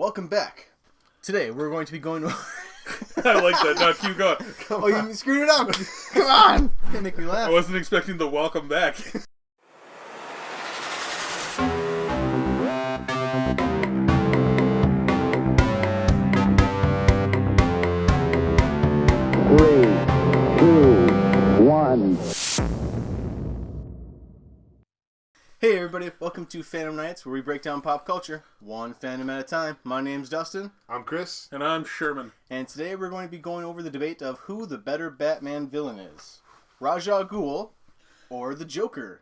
Welcome back. Today we're going to be going to... I like that. Now keep going. Oh, you screwed it up. Come on. Can't make me laugh. I wasn't expecting the welcome back. Three, two, one. Hey everybody, welcome to Fandom Nights, where we break down pop culture, one fandom at a time. My name's Dustin. I'm Chris. And I'm Sherman. And today we're going to be going over the debate of who the better Batman villain is. Raja Ghul or the Joker.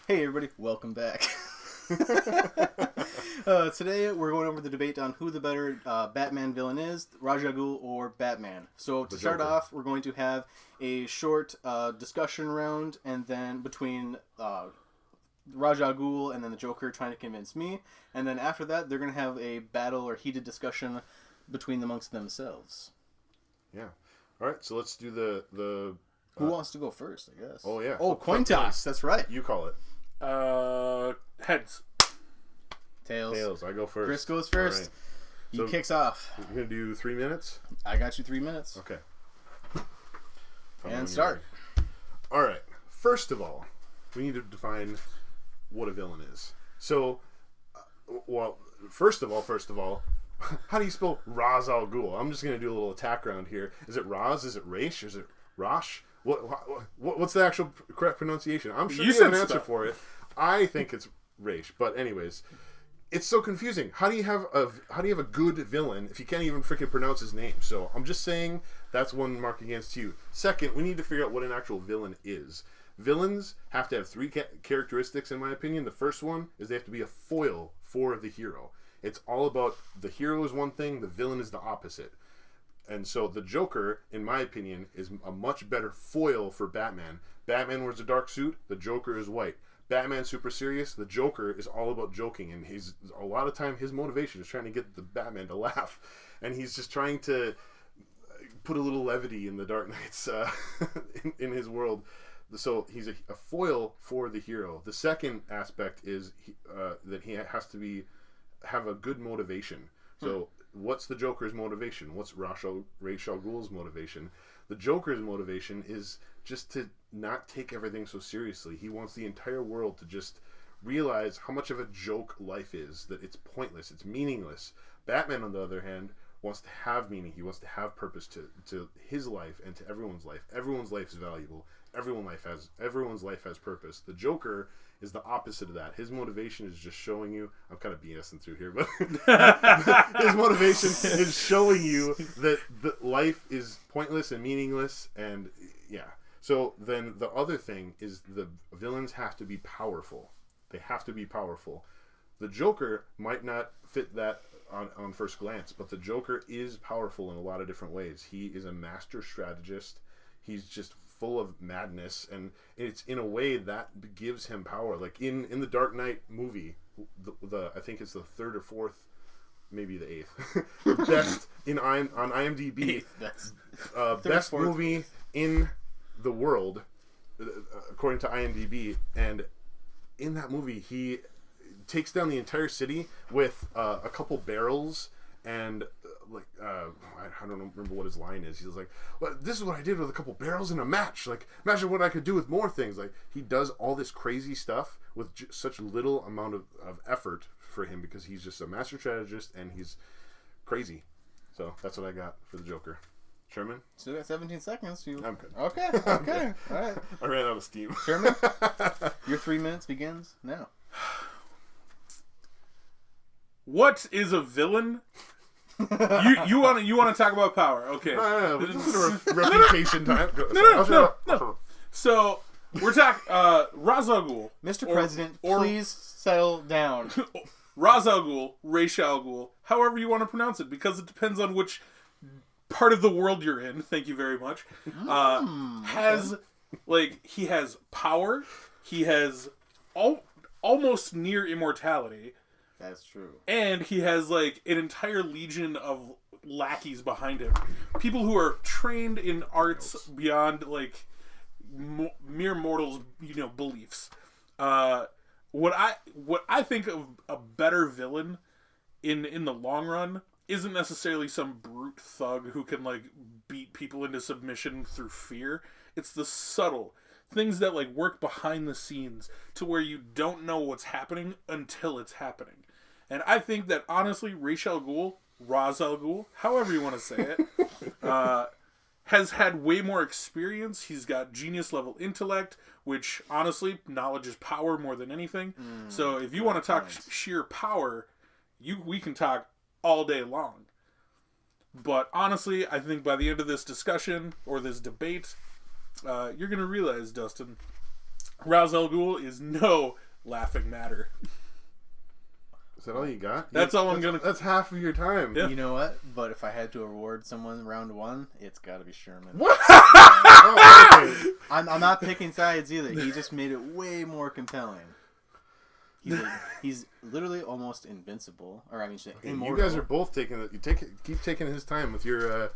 Hey everybody, welcome back. Today we're going over the debate on who the better Batman villain is, Raja Ghul or Batman. So to start off, we're going to have a short discussion round, and then between Raja Ghul and then the Joker trying to convince me, and then after that they're going to have a battle or heated discussion between amongst themselves. Yeah. All right. So let's do the. Who wants to go first? I guess. Oh yeah. Oh, coin toss. That's right. You call it. Heads. Tails. Tails. I go first. Chris goes first. Right. He So- kicks off. You're gonna do 3 minutes. I got you 3 minutes. Okay. And start. All right. First of all, we need to define what a villain is. So, well, first of all, how do you spell Ra's al Ghul? I'm just gonna do a little attack round here. Is it Raz? Is it Raish? Is it Rosh? What's the actual correct pronunciation? I'm sure you have an answer for it. I think it's Raish, but anyways, it's so confusing. How do you have a good villain if you can't even freaking pronounce his name? So I'm just saying that's one mark against you. Second, we need to figure out what an actual villain is. Villains have to have three characteristics, in my opinion. The first one is they have to be a foil for the hero. It's all about the hero is one thing, the villain is the opposite. And so the Joker, in my opinion, is a much better foil for Batman. Batman wears a dark suit, the Joker is white. Batman's super serious, the Joker is all about joking, and he's a lot of time his motivation is trying to get the Batman to laugh, and he's just trying to put a little levity in the Dark Knight's in his world. So he's a foil for the hero. The second aspect is that he has to have a good motivation. So what's the Joker's motivation? What's Ra's al Ghul's motivation? The Joker's motivation is just to not take everything so seriously. He wants the entire world to just realize how much of a joke life is, that it's pointless, it's meaningless. Batman, on the other hand, wants to have meaning. He wants to have purpose to his life and to everyone's life. Everyone's life is valuable. Everyone's life has purpose. The Joker is the opposite of that. His motivation is just showing you, I'm kind of BSing through here, but his motivation is showing you that life is pointless and meaningless, and yeah. So then the other thing is the villains have to be powerful. They have to be powerful. The Joker might not fit that on first glance, but the Joker is powerful in a lot of different ways. He is a master strategist. He's just full of madness, and it's in a way that gives him power. Like in the Dark Knight movie, the I think it's the third or fourth, maybe the eighth best on IMDb. Best movie in the world according to IMDb, and in that movie he takes down the entire city with a couple barrels and I don't remember what his line is. He's like, well, this is what I did with a couple barrels and a match. Like, imagine what I could do with more things. Like, he does all this crazy stuff with such little amount of effort for him, because he's just a master strategist and he's crazy. So that's what I got for the Joker. Sherman? Still got 17 seconds. I'm good. Okay. All right. I ran out of steam. Sherman, your 3 minutes begins now. What is a villain? you want to talk about power? Okay. No. This is a reputation time. No. So we're talking Ra's al Ghul, Mr. President, please settle down. Ra's al Ghul, Ra's al Ghul, however you want to pronounce it, because it depends on which part of the world you're in. Thank you very much. He has power. He has almost near immortality. That's true. And he has an entire legion of lackeys behind him. People who are trained in arts beyond mere mortals, beliefs. what I think of a better villain in the long run isn't necessarily some brute thug who can like beat people into submission through fear. It's the subtle things that like work behind the scenes to where you don't know what's happening until it's happening. And I think that honestly, Ra's al Ghul, however you want to say it, has had way more experience. He's got genius level intellect, which honestly, knowledge is power more than anything. So if you want to talk sheer power, we can talk all day long. But honestly, I think by the end of this discussion or this debate, you're going to realize, Dustin, Ra's al Ghul is no laughing matter. Is that all you got? That's all I'm gonna. That's half of your time. Yeah. You know what? But if I had to award someone round one, it's got to be Sherman. What? Oh, okay. I'm not picking sides either. He just made it way more compelling. He's literally almost invincible, or I mean, immortal. You guys are both taking it. Keep taking his time with your.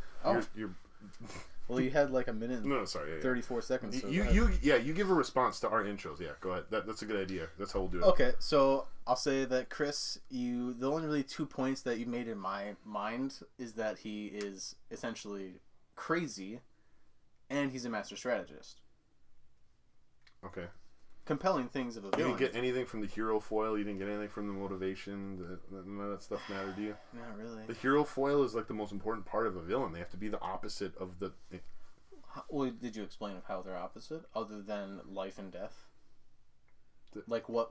Well, you had like a minute. No, sorry. 34 seconds. So you give a response to our intros. Yeah, go ahead. That's a good idea. That's how we'll do it. Okay, so I'll say that Chris, the only really 2 points that you made in my mind is that he is essentially crazy, and he's a master strategist. Okay. Compelling things of a You villain. didn't get anything from the hero foil. You didn't get anything from the motivation. None of that stuff mattered to you. Not really. The hero foil is like the most important part of a villain. They have to be the opposite of the. Well, did you explain of how they're opposite, other than life and death? Like what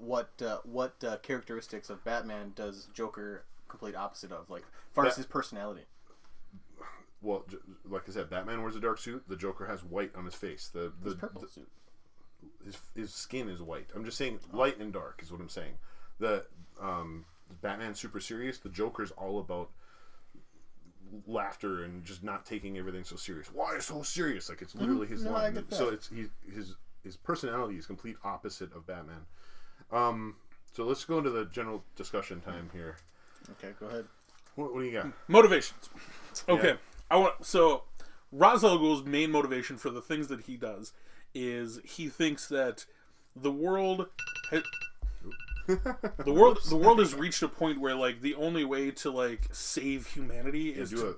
characteristics of Batman does Joker complete opposite of? Like, as far as his personality. Well, like I said, Batman wears a dark suit. The Joker has white on his face. His purple suit. His skin is white. I'm just saying light and dark is what I'm saying. The Batman's super serious. The Joker's all about laughter and just not taking everything so serious. Why so serious? Like, it's literally his line. I get that. So it's his personality is complete opposite of Batman. So let's go into the general discussion time here. Okay, go ahead. What do you got? Motivations. Okay. Yeah. Ra's al Ghul's main motivation for the things that he does is he thinks that the world has reached a point where like the only way to like save humanity is do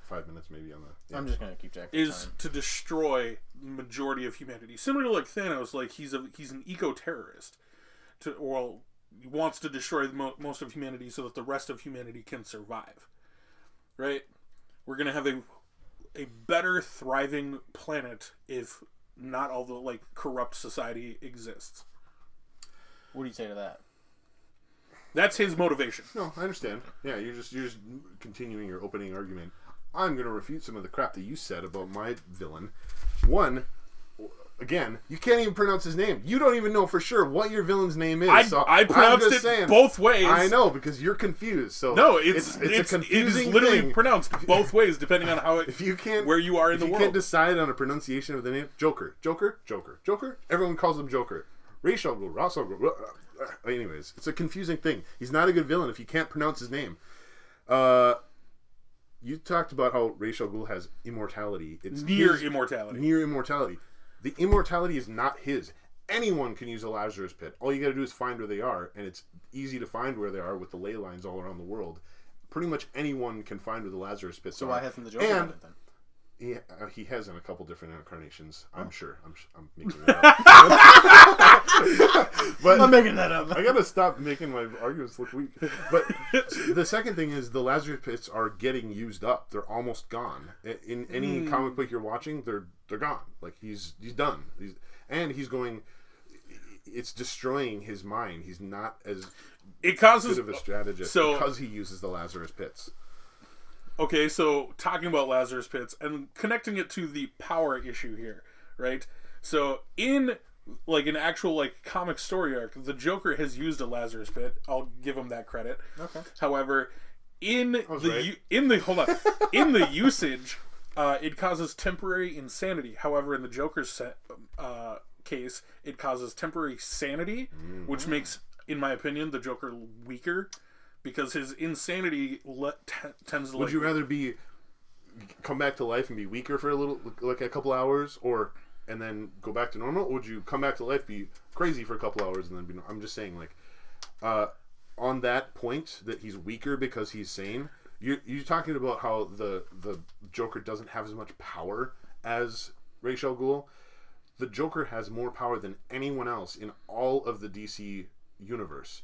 5 minutes maybe on that. Yeah. I'm just gonna keep track of is time. to destroy the majority of humanity. Similar to like Thanos, like he's an eco-terrorist. He wants to destroy most of humanity so that the rest of humanity can survive. Right? We're gonna have a better thriving planet if not all the like corrupt society exists. What do you say to that? That's his motivation. No, I understand. Yeah, you're just continuing your opening argument. I'm going to refute some of the crap that you said about my villain. One, again, you can't even pronounce his name. You don't even know for sure what your villain's name is. I pronounced it both ways. I know, because you're confused. So no, it's a confusing literally thing. pronounced both ways depending on how where you are in the world. If you can't decide on a pronunciation of the name, Joker. Everyone calls him Joker. Ra's al Ghul. Anyways, it's a confusing thing. He's not a good villain if you can't pronounce his name. You talked about how Ra's al Ghul has immortality. It's near immortality. Near immortality. The immortality is not his. Anyone can use a Lazarus pit. All you got to do is find where they are, and it's easy to find where they are with the ley lines all around the world. Pretty much anyone can find where the Lazarus pits are. So why hasn't the Joker done it then? He has in a couple different incarnations. I'm sure. I'm making that up. But I'm making that up. I gotta stop making my arguments look weak. But the second thing is the Lazarus pits are getting used up. They're almost gone. In any comic book you're watching, they're gone. Like he's done. He's going. It's destroying his mind. He's not as good of a strategist because he uses the Lazarus pits. Okay, so talking about Lazarus pits and connecting it to the power issue here, right? So in like an actual like comic story arc, the Joker has used a Lazarus pit. I'll give him that credit. Okay. However, in the usage, it causes temporary insanity. However, in the Joker's case, it causes temporary sanity, which makes, in my opinion, the Joker weaker. Because his insanity tends to. Would you rather come back to life and be weaker for a couple hours, or and then go back to normal, or would you come back to life, be crazy for a couple hours, and then be? I'm just saying, like, on that point that he's weaker because he's sane. You're talking about how the Joker doesn't have as much power as Ra's al Ghul. The Joker has more power than anyone else in all of the DC universe.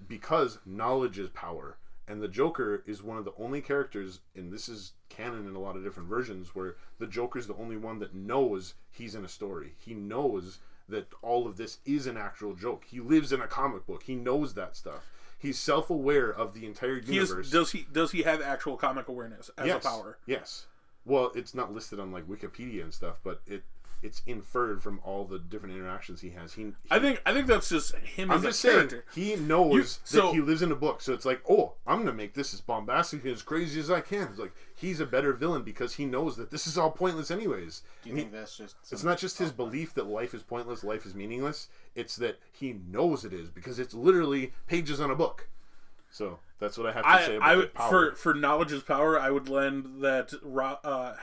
Because knowledge is power. And the Joker is one of the only characters, and this is canon in a lot of different versions, where the Joker's the only one that knows he's in a story. He knows that all of this is an actual joke. He lives in a comic book. He knows that stuff. He's self-aware of the entire universe. Does he have actual comic awareness as a power? Yes. Well, it's not listed on like Wikipedia and stuff, but it's inferred from all the different interactions he has. I think that's just him as a character. He knows that he lives in a book, so it's like, oh, I'm gonna make this as bombastic and as crazy as I can. It's like he's a better villain because he knows that this is all pointless anyways. Do you think that's just? It's not just his belief that life is pointless, life is meaningless. It's that he knows it is because it's literally pages on a book. So that's what I have to say about power. For knowledge is power, I would lend that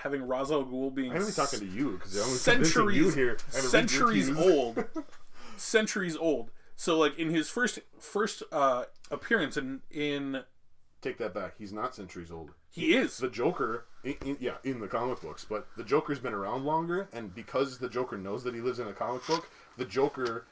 having Ra's al Ghul being... I'm only talking to you because I'm centuries you here. Centuries old. Centuries old. So like in his first appearance in... Take that back. He's not centuries old. He is. The Joker, in the comic books, but the Joker's been around longer, and because the Joker knows that he lives in a comic book, the Joker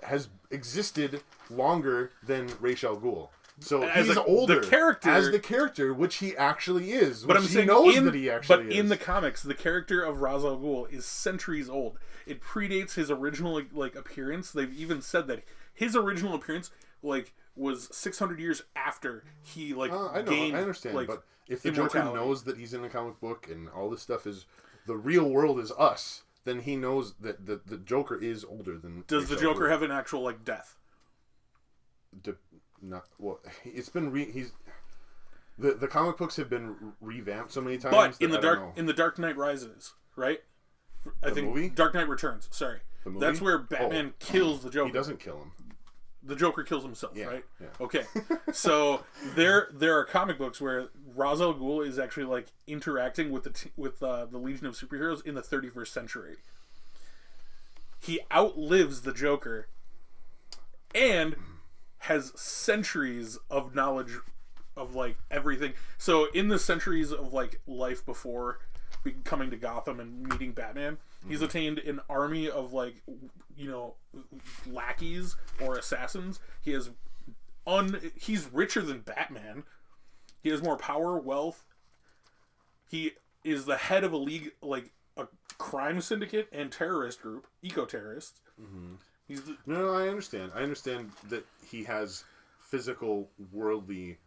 has existed longer than Ra's al Ghul. So he's older as the character, which he actually is. But I'm saying that he actually is. In the comics, the character of Ra's al Ghul is centuries old. It predates his original appearance. They've even said that his original appearance was 600 years after he gained. I understand, but if the Joker knows that he's in a comic book and all this stuff is the real world is us, then he knows that the Joker is older than. Does the Joker have an actual death? It's been the comic books have been revamped so many times. But in the Dark Knight Rises, right? I think movie? Dark Knight Returns. Sorry, that's where Batman kills the Joker. He doesn't kill him. The Joker kills himself, right? Yeah. Okay, so there are comic books where Ra's al Ghul is actually interacting with the Legion of Superheroes in the 31st century. He outlives the Joker, and has centuries of knowledge of everything. So in the centuries of life before coming to Gotham and meeting Batman, he's attained an army of lackeys or assassins. He's richer than Batman. He has more power, wealth. He is the head of a league, a crime syndicate and terrorist group, eco-terrorists. Mm-hmm. No, I understand. I understand that he has physical, worldly,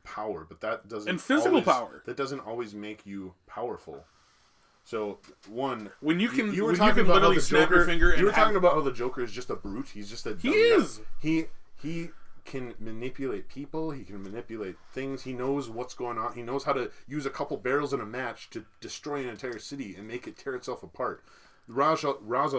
power, but that doesn't... And physical power. That doesn't always make you powerful. So, when you can talking about literally snap your finger and you were talking about how the Joker is just a brute. He's just a dumb guy. He can manipulate people. He can manipulate things. He knows what's going on. He knows how to use a couple barrels in a match to destroy an entire city and make it tear itself apart. Ra's al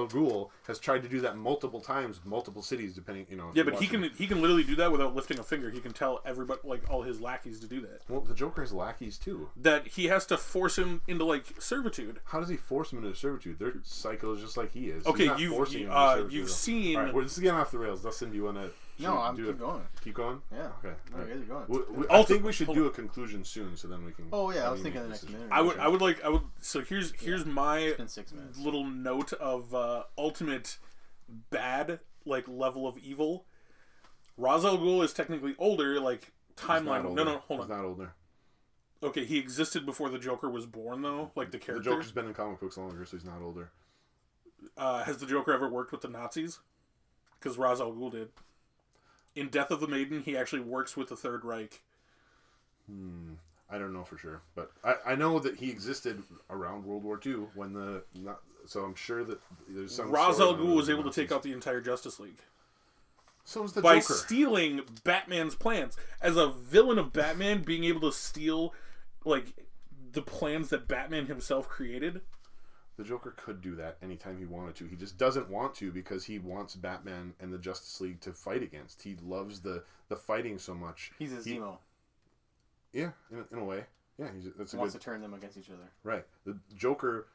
Ghul has tried to do that multiple times, multiple cities, depending, Yeah, but he can literally do that without lifting a finger. He can tell everybody, all his lackeys, to do that. Well, the Joker has lackeys too. That he has to force him into servitude. How does he force him into servitude? They're psychos just like he is. Okay, you've seen. All right, this is getting off the rails. Dustin, do you want to? No, I'm keep going. Keep going? Yeah. Okay. No, you guys are going. I think we should do a conclusion soon, so then we can. Oh yeah, I was thinking the next minute. I would. So here's my little note of ultimate bad level of evil. Ra's al Ghul is technically older. Timeline. No, hold on. He's not older. Okay, he existed before the Joker was born, though. The character. The Joker's been in comic books longer, so he's not older. Has the Joker ever worked with the Nazis? Because Ra's al Ghul did. In Death of the Maiden, he actually works with the Third Reich. I don't know for sure, but I know that he existed around World War II so I'm sure that there's some. Ra's al Ghul was able to take out the entire Justice League. So was the Joker. By Joker. Stealing Batman's plans. As a villain of Batman, being able to steal the plans that Batman himself created. The Joker could do that anytime he wanted to. He just doesn't want to because he wants Batman and the Justice League to fight against. He loves the fighting so much. He's a Zemo. Yeah, in a way. Yeah, he wants to turn them against each other. Right. The Joker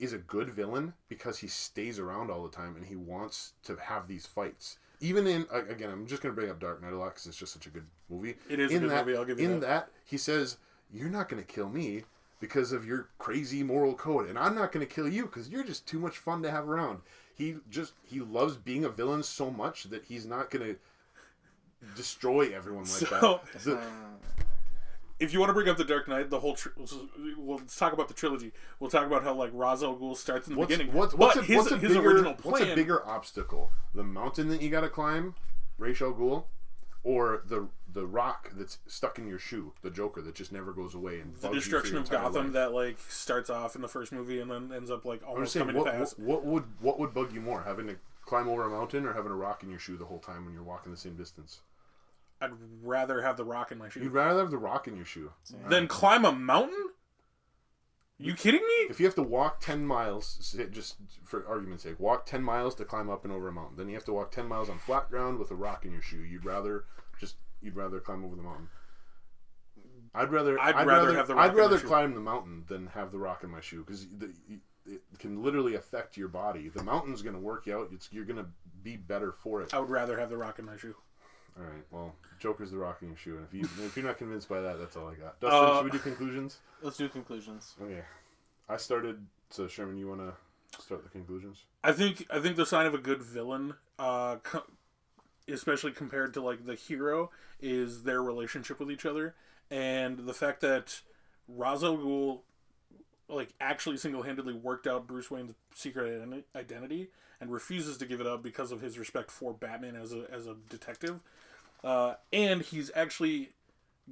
is a good villain because he stays around all the time and he wants to have these fights. Even in, again, I'm just going to bring up Dark Knight a lot because it's just such a good movie. It is a good movie, I'll give you that. In that, he says, you're not going to kill me because of your crazy moral code, and I'm not going to kill you because you're just too much fun to have around. He loves being a villain so much that he's not going to destroy everyone like that. If you want to bring up the Dark Knight, the whole let's talk about the trilogy. We'll talk about how like Ra's al Ghul starts in the beginning. What's his original plan? What's a bigger obstacle? The mountain that you got to climb, Ra's al Ghul, or the rock that's stuck in your shoe, the Joker that just never goes away and the destruction of Gotham that like starts off in the first movie and then ends up like almost coming to pass. What would bug you more, having to climb over a mountain or having a rock in your shoe the whole time when you're walking the same distance? I'd rather have the rock in my shoe. You'd rather have the rock in your shoe than climb a mountain? You kidding me? If you have to walk 10 miles, just for argument's sake, walk 10 miles to climb up and over a mountain, then you have to walk 10 miles on flat ground with a rock in your shoe. You'd rather climb over the mountain. I'd rather climb the mountain than have the rock in my shoe because it can literally affect your body. The mountain's going to work you out. You're going to be better for it. I would rather have the rock in my shoe. All right. Well, Joker's the rock in your shoe, and if you're not convinced by that, that's all I got. Dustin, should we do conclusions? Let's do conclusions. Okay. I started. So Sherman, you want to start the conclusions? I think the sign of a good villain, especially compared to like the hero, is their relationship with each other, and the fact that Ra's al Ghul like actually single-handedly worked out Bruce Wayne's secret identity and refuses to give it up because of his respect for Batman as a detective. And he's actually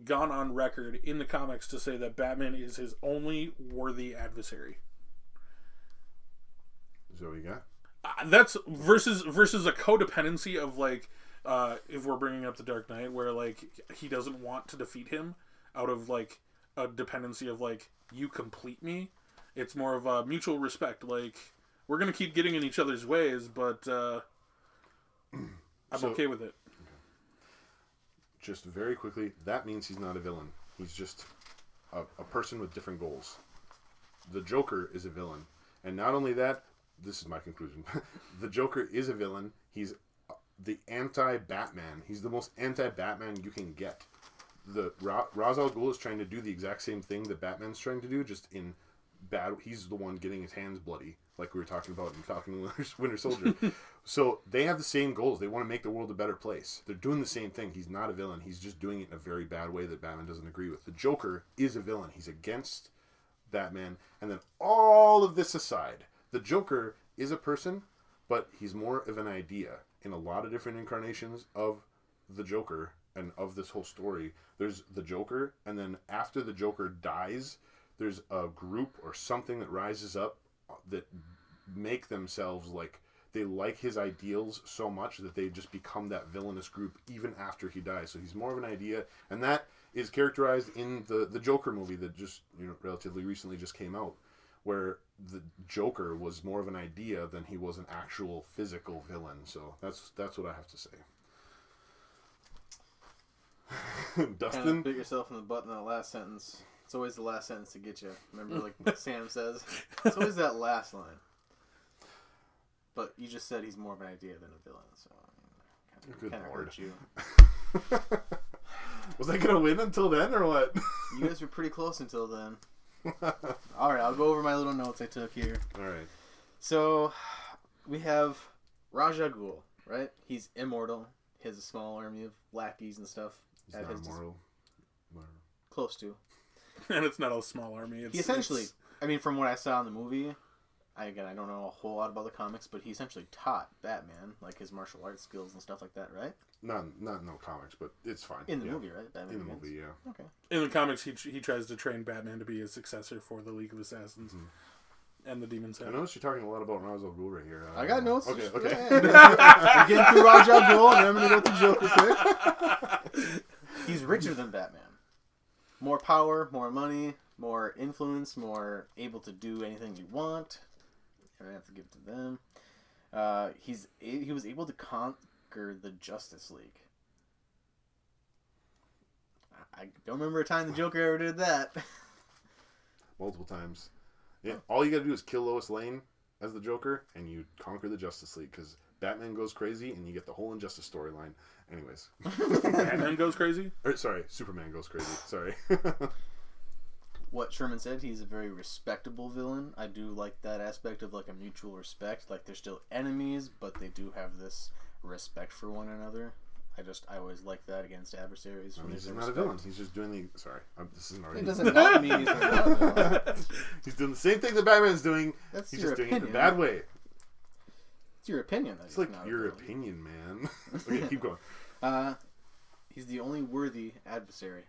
gone on record in the comics to say that Batman is his only worthy adversary. Is that what you got? That's versus a codependency of like, if we're bringing up the Dark Knight, where like he doesn't want to defeat him out of like a dependency of like, you complete me. It's more of a mutual respect. Like, we're gonna keep getting in each other's ways, but I'm okay with it. Just very quickly, that means he's not a villain. He's just a person with different goals. The Joker is a villain. And not only that, this is my conclusion. The Joker is a villain. He's the anti-Batman. He's the most anti-Batman you can get. The Ra's al Ghul is trying to do the exact same thing that Batman's trying to do, just in bad. He's the one getting his hands bloody, like we were talking about in Falcon and Winter Soldier. So they have the same goals. They want to make the world a better place. They're doing the same thing. He's not a villain. He's just doing it in a very bad way that Batman doesn't agree with. The Joker is a villain. He's against Batman. And then all of this aside, the Joker is a person, but he's more of an idea. In a lot of different incarnations of the Joker and of this whole story, there's the Joker, and then after the Joker dies, there's a group or something that rises up that make themselves like, they like his ideals so much that they just become that villainous group even after he dies. So he's more of an idea, and that is characterized in the Joker movie that just relatively recently just came out, where the Joker was more of an idea than he was an actual physical villain. So that's what I have to say. Dustin? Kind of bit yourself in the butt in that last sentence. It's always the last sentence to get you. Remember, like Sam says? It's always that last line. But you just said he's more of an idea than a villain, so kind of hurt you. Was I going to win until then, or what? You guys were pretty close until then. Alright, I'll go over my little notes I took here. Alright. So, we have Ra's al Ghul, right? He's immortal. He has a small army of lackeys and stuff. He's not immortal. Close to. And it's not a small army. He essentially, I mean, from what I saw in the movie, I don't know a whole lot about the comics, but he essentially taught Batman, like, his martial arts skills and stuff like that, right? Not no comics, but it's fine. In the movie, right? Batman in the movie, yeah. Okay. In the comics, he tries to train Batman to be his successor for the League of Assassins and the Demon's Head. I noticed you're talking a lot about Ra's al Ghul right here. I got notes. Okay. We're getting through Ra's al Ghul, and then I'm going to go through Joker quick. He's richer than Batman. More power, more money, more influence, more able to do anything you want. I have to give it to them. He was able to conquer the Justice League. I don't remember a time the Joker ever did that. Multiple times. Yeah, all you gotta do is kill Lois Lane as the Joker, and you conquer the Justice League, because Batman goes crazy, and you get the whole Injustice storyline. Anyways. Batman goes crazy? Sorry, Superman goes crazy. Sorry. What Sherman said, he's a very respectable villain. I do like that aspect of like a mutual respect. Like they're still enemies, but they do have this respect for one another. I always like that against adversaries. He's just not a villain. He's just doing the... Sorry. This isn't already... It doesn't not mean he's not a villain. He's doing the same thing that Batman's doing. That's He's your just doing it opinion. in a bad way. It's your opinion. That It's he's like not a your villain. opinion, man. Okay, keep going. He's the only worthy adversary.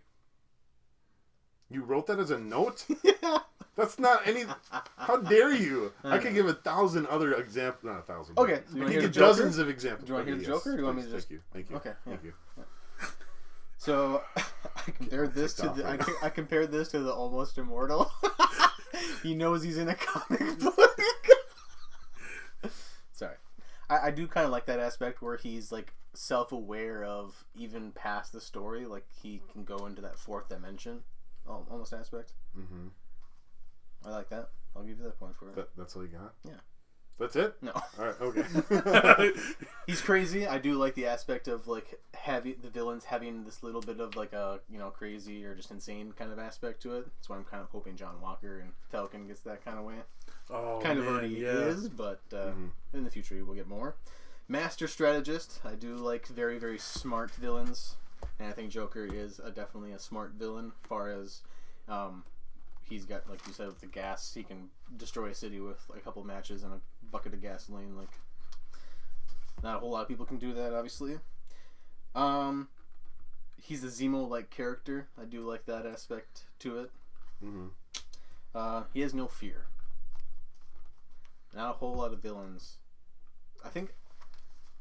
You wrote that as a note? Yeah. That's not any... How dare you? I could give 1,000 other examples. Not 1,000. Okay, but so you I wanna could hear give the Joker? dozens of examples. Do you want to hear the Joker? Or do you want me to just... Thank you. Okay, yeah. Thank you. So I compared this to the I compared this to the Almost Immortal. He knows he's in a comic book. Sorry, I do kind of like that aspect where he's like self-aware of even past the story. Like he can go into that fourth dimension, almost aspect. Mm-hmm. I like that. I'll give you that point for it. That's all you got? Yeah. That's it? No. All right, okay. He's crazy. I do like the aspect of like the villains having this little bit of like a crazy or just insane kind of aspect to it. That's why I'm kind of hoping John Walker and Falcon gets that kind of way. Oh, Kind of man, already yeah. is, but in the future we will get more. Master strategist. I do like very, very smart villains, and I think Joker is definitely a smart villain. As far as he's got, like you said, with the gas, he can destroy a city with like, a couple matches and a bucket of gasoline. Like, not a whole lot of people can do that, obviously. He's a Zemo-like character. I do like that aspect to it. Mm-hmm. He has no fear. Not a whole lot of villains. I think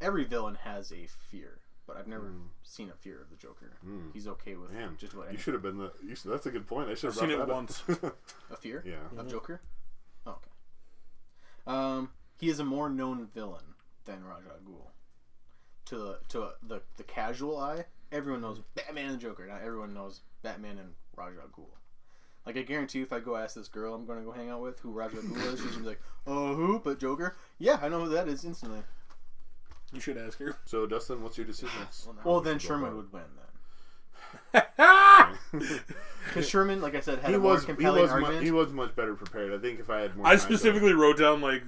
every villain has a fear, but I've never seen a fear of the Joker. He's okay with just about anything. You should have been that's a good point. I should have I've seen brought it that once. up. A fear? Yeah. Of Joker? Oh, okay. He is a more known villain than Ra's al Ghul. To the casual eye, everyone knows Batman and the Joker. Not everyone knows Batman and Ra's al Ghul. Like, I guarantee you, if I go ask this girl I'm going to go hang out with who Ra's al Ghul is, she's going to be like, who? But Joker? Yeah, I know who that is instantly. You should ask her. So, Dustin, what's your decision? Well, then Sherman would win, then. Because Sherman, like I said, had a more compelling argument. He was much better prepared. I think if I had more I time specifically wrote down like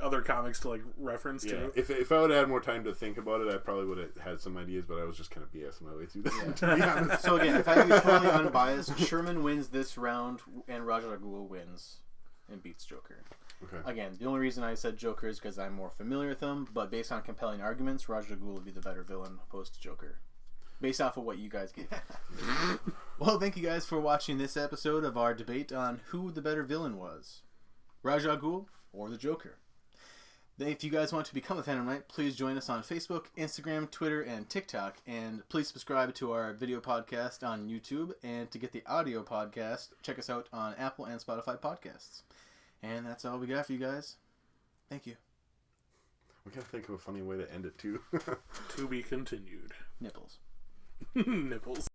other comics to like reference yeah. to. If I would have had more time to think about it, I probably would have had some ideas, but I was just kind of BSing my way through that. To be honest. So again, if I be totally unbiased, Sherman wins this round, and Ra's al Ghul wins and beats Joker. Okay. Again, the only reason I said Joker is because I'm more familiar with him, but based on compelling arguments, Ra's al Ghul would be the better villain opposed to Joker. Based off of what you guys gave. Well, thank you guys for watching this episode of our debate on who the better villain was. Ra's al Ghul or the Joker. Then if you guys want to become a fan of Night, please join us on Facebook, Instagram, Twitter, and TikTok. And please subscribe to our video podcast on YouTube. And to get the audio podcast, check us out on Apple and Spotify podcasts. And that's all we got for you guys. Thank you. We gotta think of a funny way to end it too. To be continued. Nipples. Nipples.